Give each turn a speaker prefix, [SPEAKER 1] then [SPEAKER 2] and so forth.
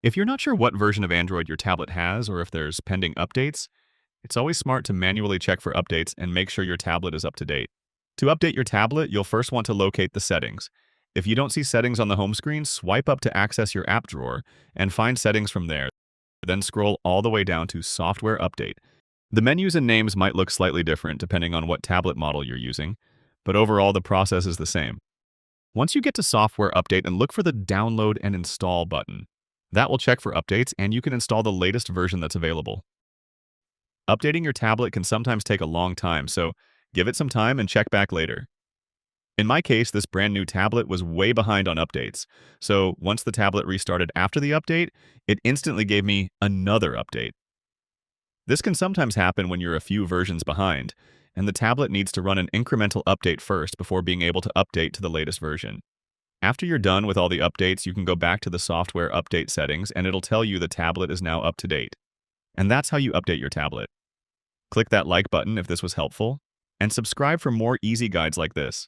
[SPEAKER 1] If you're not sure what version of Android your tablet has or if there's pending updates, it's always smart to manually check for updates and make sure your tablet is up to date. To update your tablet, you'll first want to locate the settings. If you don't see settings on the home screen, swipe up to access your app drawer and find settings from there. Then scroll all the way down to Software Update. The menus and names might look slightly different depending on what tablet model you're using, but overall the process is the same. Once you get to Software Update and look for the Download and Install button. That will check for updates and you can install the latest version that's available. Updating your tablet can sometimes take a long time, so give it some time and check back later. In my case, this brand new tablet was way behind on updates, so once the tablet restarted after the update, it instantly gave me another update. This can sometimes happen when you're a few versions behind, and the tablet needs to run an incremental update first before being able to update to the latest version. After you're done with all the updates, you can go back to the software update settings and it'll tell you the tablet is now up to date. And that's how you update your tablet. Click that like button if this was helpful, and subscribe for more easy guides like this.